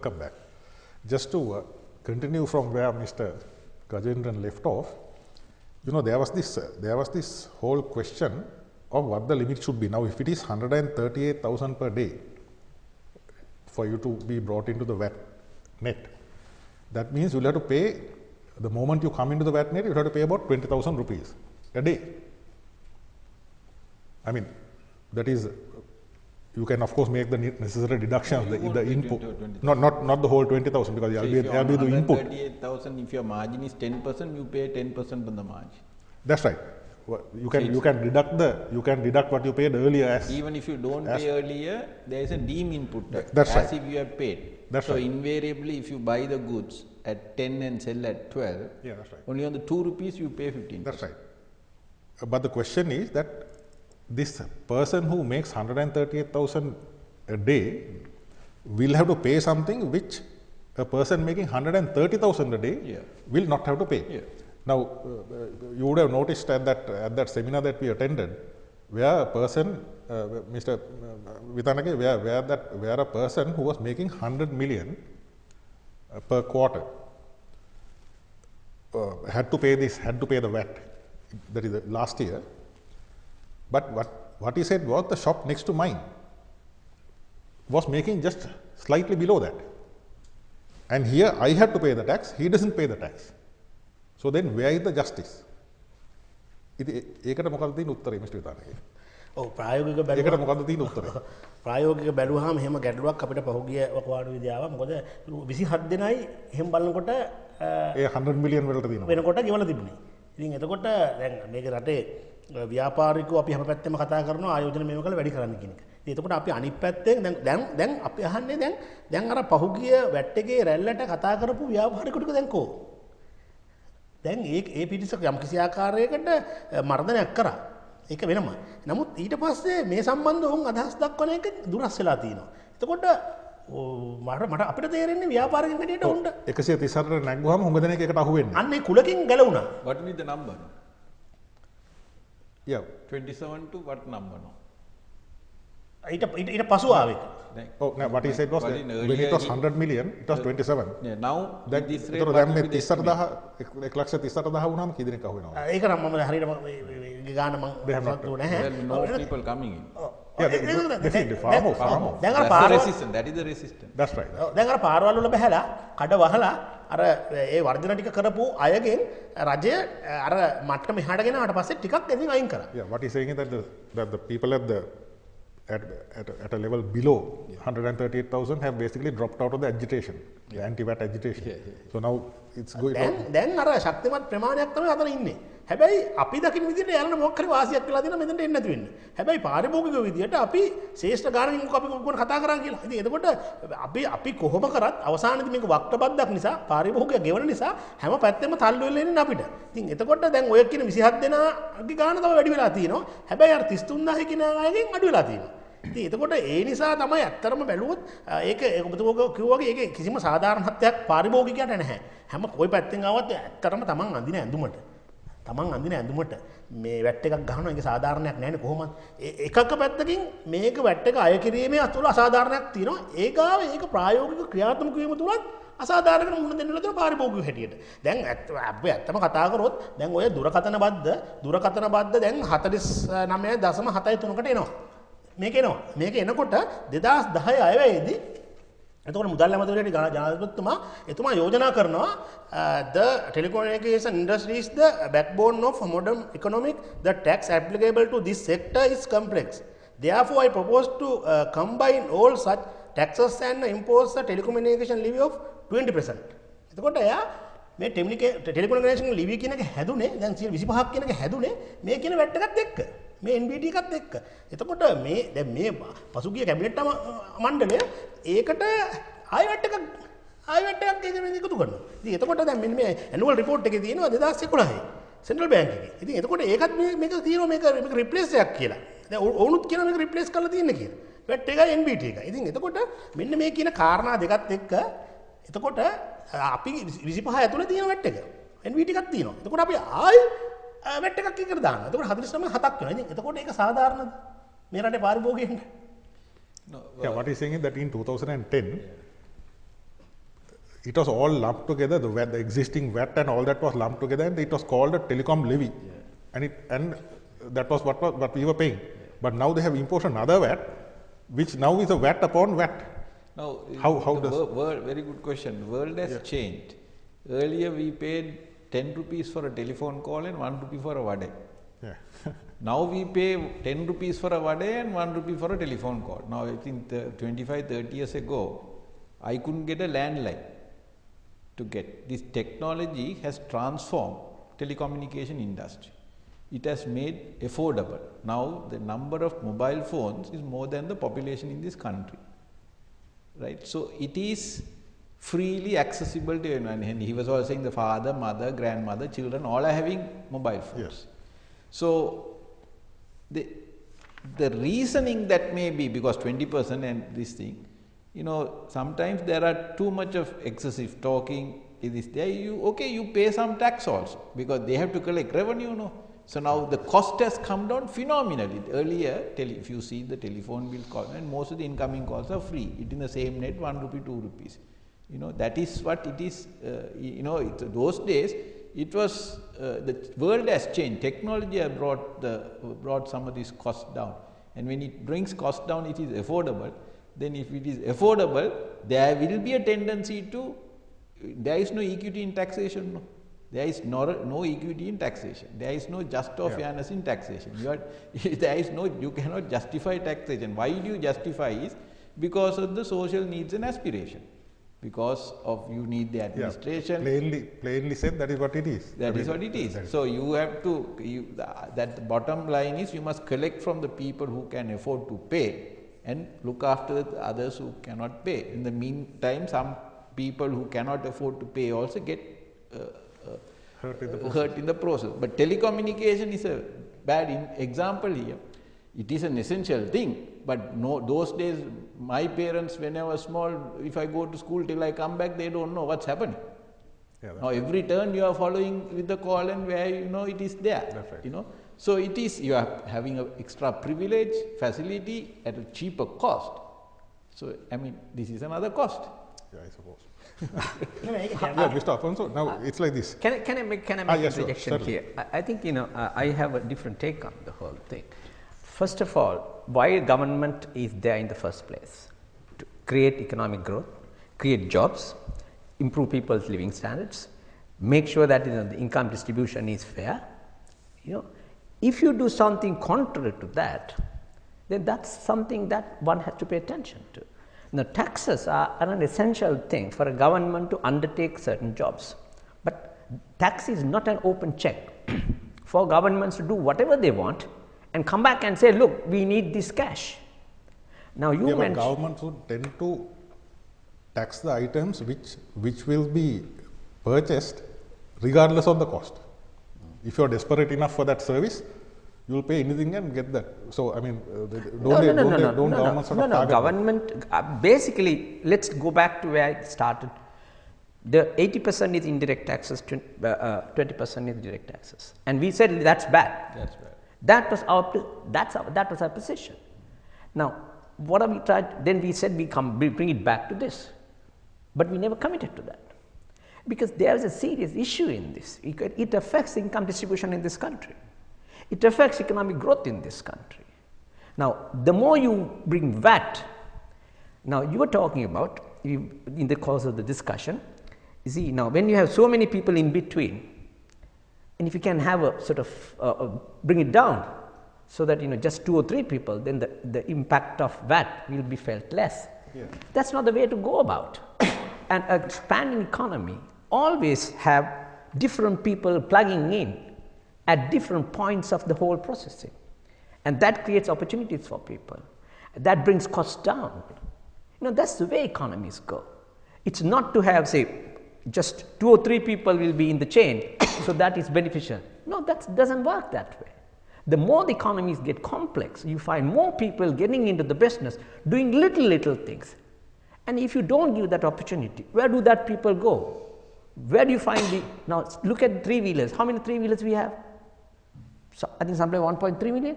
welcome back. Just to continue from where Mr. Gajendran left off, you know, there was this whole question of what the limit should be. Now, if it is 138,000 per day for you to be brought into the VAT net, that means you'll have to pay, the moment you come into the VAT net, you'll have to pay about 20,000 rupees a day. I mean, that is, you can of course make the necessary deductions, the input, not the whole 20,000, because I'll be the input. 138,000, if your margin is 10%, you pay 10% on the margin. That's right. You can deduct what you paid earlier as. Even if you don't pay earlier, there is a deem input tax, that's as right. if you have paid. That's so right. invariably, if you buy the goods at 10 and sell at 12, Yeah, that's right. only on the 2 rupees you pay 15%. That's right. But the question is that this person who makes 138,000 a day will have to pay something which a person making 130,000 a day will not have to pay. Yeah. Now, you would have noticed at that seminar that we attended, where a person, Mr. Vitanake, where a person who was making 100 million per quarter had to pay the VAT. That is the last year. But what he said was the shop next to mine was making just slightly below that. And here I had to pay the tax, he doesn't pay the tax. So then where is the justice? ඒකට මොකක්ද තියෙන උත්තරේ mister Vithanage? ඔව් ප්‍රායෝගික බැලුවා. ඒකට මොකක්ද තියෙන උත්තරේ? ප්‍රායෝගික බැලුවාම එහෙම ගැටලුවක් අපිට පහුගිය වකවාඩු විද්‍යාව මොකද 27 දෙනයි එහෙම බලනකොට ඒ 100 මිලියන් වලට තියෙනවා. වෙනකොට ගෙවලා තිබුණේ. ඉතින් එතකොට දැන් මේක රටේ ව්‍යාපාරිකව අපි හැම පැත්තෙම කතා කරනවා ආයෝජන මේව කළ වැඩි කරන්න කියන එක. ඉතින් එතකොට අපි අනිත් පැත්තෙන් දැන් අපි අහන්නේ දැන් අර පහුගිය වැට් එකේ රැල්ලට කතා කරපු ව්‍යාපාරිකයෙකුට දැන් කෝ දැන් ඒ පිටිස යම් කිසි ආකාරයකට මර්ධනයක් කරා. ඒක වෙනම. නමුත් ඊට පස්සේ මේ සම්බන්ධව උන් අදහස් දක්වන එක දුරස් වෙලා තියෙනවා. එතකොට මට අපිට තේරෙන්නේ ව්‍යාපාරිකයන් හැටියට උන්ට 138 නැග්ගුවාම හුඟ දෙනෙක් ඒකට අහු වෙන්නේ. අන්න ඒ කුලකින් ගැලවුණා. What will be the number? Yeah. 27 to what number now? ඊට පසු ආවේ. Oh, no, what he said was that when it was 100 million, it was 27. Yeah, now That, this rate, ඒතර what දැන් will මේ be the 1,38,000 වුණාම කී දෙනෙක් අහු වෙනවද? ඒක නම් මම හරියට ගාන මම නැහැ. නැහැ. there will be no people coming in. Yeah, definitely. Far more. දැන් අර That's the පාරවල් resistance. That is the resistance. That's right. දැන් අර පාරවල් වල බහැලා කඩ වහලා අර ඒ වර්ධන ටික කරපු අයගෙන් රජය අර මට්ටම එහාට ගෙනාවට පස්සේ ටිකක් එදින් අයින් කරා. Yeah, what he's saying is that the people at a level below 138,000 have basically dropped out of the agitation, the anti-VAT agitation. So now it's going on. දැන් අර ශක්තිමත් ප්‍රමාණයක් තමයි අතන ඉන්නේ. හැබැයි අපි දකින්න විදිහට යාලන මොකක් හරි වාසියක් වෙලා තියෙනවා මෙතනට එන්නේ නැති වෙන්න. හැබැයි පාරිභෝගික විදිහට අපි ශ්‍රේෂ්ඨ ගානකින් අපි කොහොමද කතා කරන්නේ කියලා. ඉතින් එතකොට අපි කොහොම කරත් අවසානයේදී මේක වක්‍රබද්දක් නිසා පාරිභෝගික ගෙවන නිසා හැම පැත්තෙම තල්ලු වෙලා ඉන්නේ අපිට. ඉතින් එතකොට දැන් ඔය කියන 27 දෙනාගේ ගාන තමයි වැඩි වෙලා තියෙනවා. හැබැයි අර 33000 කියන අයගෙන් අඩු වෙලා තියෙනවා. ඉතින් එතකොට ඒ නිසා තමයි ඇත්තටම බැලුවොත් ඒක ඔබතුමෝ කිව්වා වගේ ඒක කිසිම සාධාරණත්වයක් පාරිභෝගිකයට නැහැ. හැම කොයි පැත්තෙන් ආවත් ඇත්තටම තමන් අඳින ඇඳුමට මේ වැට් එකක් ගහනවා ඒක සාධාරණයක් නැහැ නේ කොහොමද? එකක පැත්තකින් මේක වැට් එක අය කිරීමේ අතුල අසාධාරණයක් තියෙනවා. ඒකාව ඒක ප්‍රායෝගික ක්‍රියාත්මක වීම තුලත් අසාධාරණකට මුහුණ දෙන්න ලැබෙන පාරිභෝගික හැටියට. දැන් අපි ඇත්තම කතා කරොත් දැන් ඔය දුරකථන බද්ද දැන් 49.73කට එනවා. මේක එනකොට 2010 අයවැයේදී එතකොට මුදල් ඇමතිවරයාට ජනාධිපතිතුමා එතුමා යෝජනා කරනවා the telecommunication industry is the backbone of modern economic. The tax applicable to this sector is complex. Therefore, I propose to combine all such taxes and impose the telecommunication levy of 20%. එතකොට එයා මේ telecommunication levy කියන එක හැදුනේ දැන් 25ක් කියන එක හැදුනේ මේ කියන වැට් එකත් එක්ක. මේ NBT එකත් එක්ක. එතකොට දැන් මේ පසුගිය කැබිනට් මණ්ඩලය ඒකට ආයෙ වැට් එකක් එකතු කරනවා. ඉතින් එතකොට දැන් මෙන්න මේ ඇනුවල් රිපෝට් එකේ තියෙනවා 2011 සෙන්ට්‍රල් බැංක් එකේ. ඉතින් එතකොට ඒකත් මේක තියෙනවා මේක රිප්ලේස් එකක් කියලා. දැන් ඔවුනුත් කියනවා මේක රිප්ලේස් කරලා තියෙන්නේ කියලා. වැට් එකයි NBT එකයි. ඉතින් එතකොට මෙන්න මේ කියන කාරණා දෙකත් එක්ක එතකොට අපි 25 ඇතුලේ තියෙන වැට් එක. NBT එකක් තියෙනවා. එතකොට අපි ආයෙ වැට් එකක් එකට දානවා. එතකොට 49.7ක් වෙනවා. ඉතින් එතකොට ඒක සාධාරණද? මේ රටේ පාරිභෝගිකයන්ට? Yeah, what he's saying is that in 2010, it was all lumped together, the VAT, the existing VAT and all that was lumped together, and it was called a telecom levy. And that was what we were paying. But now they have imposed another VAT, which now is a VAT upon VAT. Now, How the does... world, very good question. The world has changed. Earlier we paid 10 rupees for a telephone call and 1 rupee for a vade. Yeah. Now we pay 10 rupees for a vade and 1 rupee for a telephone call. Now I think 25-30 years ago, I couldn't get a landline to get. This technology has transformed telecommunication industry. It has made affordable. Now the number of mobile phones is more than the population in this country. Right? So it is freely accessible to anyone. And he was also saying the father, mother, grandmother, children, all are having mobile phones. Yes. So the reasoning that may be because 20% and this thing, you know, sometimes there are too much of excessive talking. It is there. You pay some tax also because they have to collect revenue. No. So now the cost has come down phenomenally. Earlier, if you see the telephone bill call, and most of the incoming calls are free. It in the same net, 1 rupee, 2 rupees. You know, that is what it is. You know, those days it was the world has changed. Technology has brought some of these costs down. And when it brings cost down, it is affordable. Then, if it is affordable, there will be a tendency to. There is no equity in taxation. No. There is no equity in taxation. There is no just or fairness in taxation. You cannot justify taxation. Why do you justify is because of the social needs and aspiration. Because of you need the administration. Plainly said, that is what it is. That is what it is. So you have to, that the bottom line is you must collect from the people who can afford to pay and look after the others who cannot pay. In the meantime, some people who cannot afford to pay also get hurt in the process. But telecommunication is a bad example here. It is an essential thing, but no, those days my parents, when I was small, if I go to school till I come back, they don't know what's happening. Now every turn you are following with the call and where you know it is there. Right. You know, so it is you are having an extra privilege, facility at a cheaper cost. So I mean, this is another cost. Yeah, I suppose. Yeah, Mr. Alfonso, now it's like this. Can I make a yes, projection sure, here? I think, you know, I have a different take on the whole thing. First of all, why government is there in the first place? To create economic growth, create jobs, improve people's living standards, make sure that, you know, the income distribution is fair. You know, if you do something contrary to that, then that's something that one has to pay attention to. Now, taxes are an essential thing for a government to undertake certain jobs, but tax is not an open check for governments to do whatever they want and come back and say, look, we need this cash. Now, you mentioned governments would tend to tax the items which will be purchased regardless of the cost. If you are desperate enough for that service, you will pay anything and get that. So, I mean, don't governments sort of target government, basically, let's go back to where it started. The 80% is indirect taxes, 20% is direct taxes. And we said that's bad. That's bad. That was our position. Now, what have we tried? Then we said we bring it back to this. But we never committed to that. Because there is a serious issue in this. It affects income distribution in this country. It affects economic growth in this country. Now, the more you bring VAT, now you were talking about, in the course of the discussion, you see, now when you have so many people in between, and if you can have a sort of, bring it down, so that, you know, just 2 or 3 people, then the impact of VAT will be felt less. Yeah. That's not the way to go about. And an expanding economy always have different people plugging in at different points of the whole processing, and that creates opportunities for people. That brings costs down. You know, that's the way economies go. It's not to have, say, just 2 or 3 people will be in the chain, so that is beneficial. No, that doesn't work that way. The more the economies get complex, you find more people getting into the business, doing little things. And if you don't give that opportunity, where do that people go? Where do you find the, now look at 3-wheelers. How many 3-wheelers we have? So I think somewhere 1.3 million,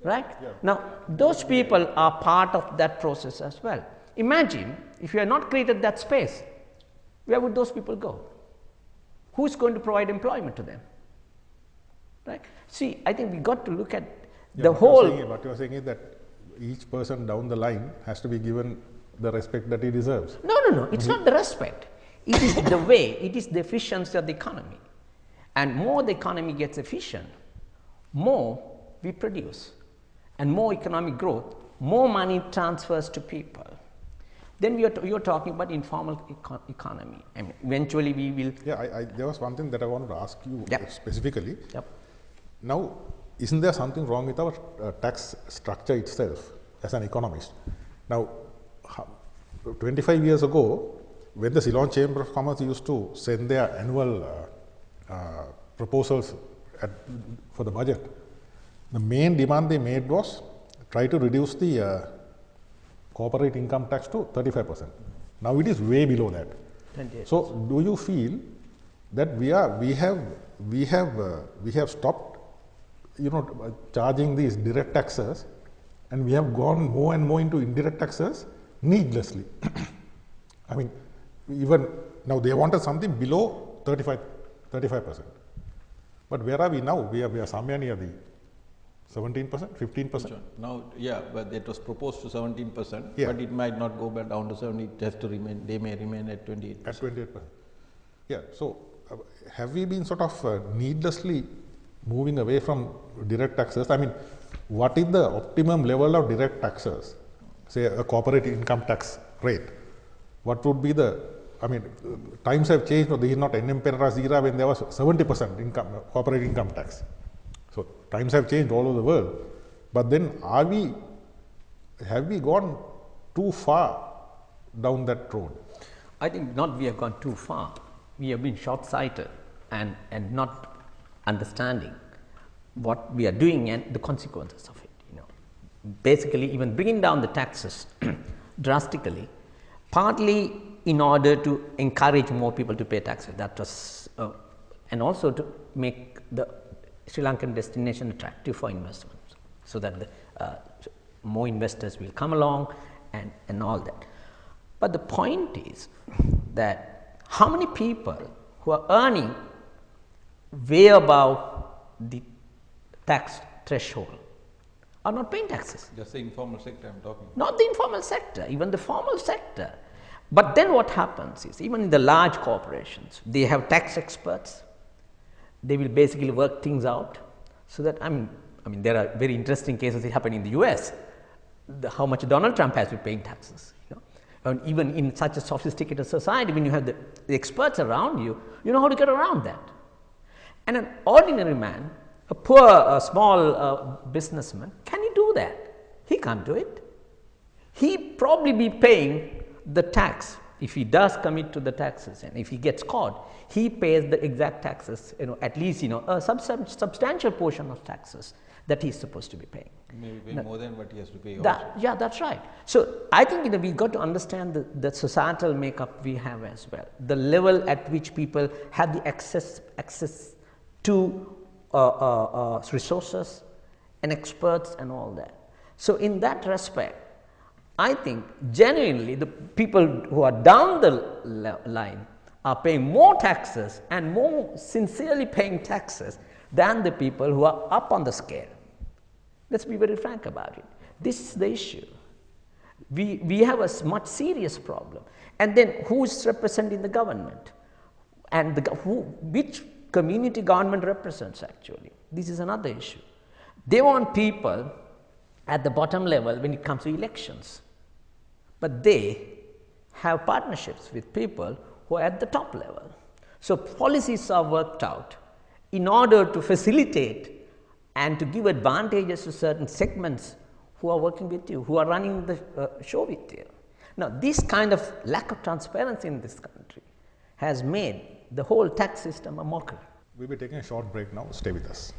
right? Yeah. Now, those people are part of that process as well. Imagine if you had not created that space, where would those people go? Who's going to provide employment to them? Right? See, I think we got to look at the whole. What you are saying is that each person down the line has to be given the respect that he deserves. No. It's not the respect. It is the way, it is the efficiency of the economy. And more the economy gets efficient, more we produce. And more economic growth, more money transfers to people. Then you're talking about informal economy. I mean, eventually we will. Yeah, there was one thing that I wanted to ask you specifically. Yep. Now, isn't there something wrong with our tax structure itself as an economist? Now, 25 years ago, when the Ceylon Chamber of Commerce used to send their annual proposals for the budget, the main demand they made was try to reduce the corporate income tax to 35%. Now it is way below that. 28%. So, do you feel that we have stopped, charging these direct taxes, and we have gone more and more into indirect taxes needlessly? I mean, even now they wanted something below 35%. But where are we now? We are somewhere near the 17%, 15%? Now, yeah, but it was proposed to 17%, Yeah. but it might not go back down to 70, it has to remain, they may remain at 28%. At 28%. Yeah, so have we been sort of needlessly moving away from direct taxes? I mean, what is the optimum level of direct taxes? Say a corporate income tax rate. What would be the, I mean, times have changed. No, this is not NM Pereira's era when there was 70% corporate income tax. So times have changed all over the world. But then have we gone too far down that road? I think not we have gone too far. We have been short-sighted and not understanding what we are doing and the consequences of it. Basically, even bringing down the taxes drastically, partly in order to encourage more people to pay taxes. That was, and also to make the Sri Lankan destination attractive for investments, so that more investors will come along and all that. But the point is that how many people who are earning way above the tax threshold are not paying taxes? Just the informal sector I am talking about. Not the informal sector, even the formal sector. But then what happens is, even in the large corporations, they have tax experts. They will basically work things out, so that I mean there are very interesting cases that happen in the US. How much Donald Trump has been paying taxes, and even in such a sophisticated society, when you have the experts around you, you know how to get around that. And an ordinary man, a poor, small businessman, can he do that? He can't do it. He probably be paying the tax. If he does commit to the taxes, and if he gets caught, he pays the exact taxes, at least, a substantial portion of taxes that he is supposed to be paying. Maybe pay more than what he has to pay. Yeah, that's right. So I think we got to understand the societal makeup we have as well, the level at which people have the access to resources and experts and all that. So in that respect, I think genuinely the people who are down the line are paying more taxes and more sincerely paying taxes than the people who are up on the scale. Let's be very frank about it. This is the issue. We have a much serious problem. And then who is representing the government? And which community government represents actually? This is another issue. They want people at the bottom level when it comes to elections. But they have partnerships with people who are at the top level. So policies are worked out in order to facilitate and to give advantages to certain segments who are working with you, who are running the show with you. Now, this kind of lack of transparency in this country has made the whole tax system a mockery. We'll be taking a short break now. Stay with us.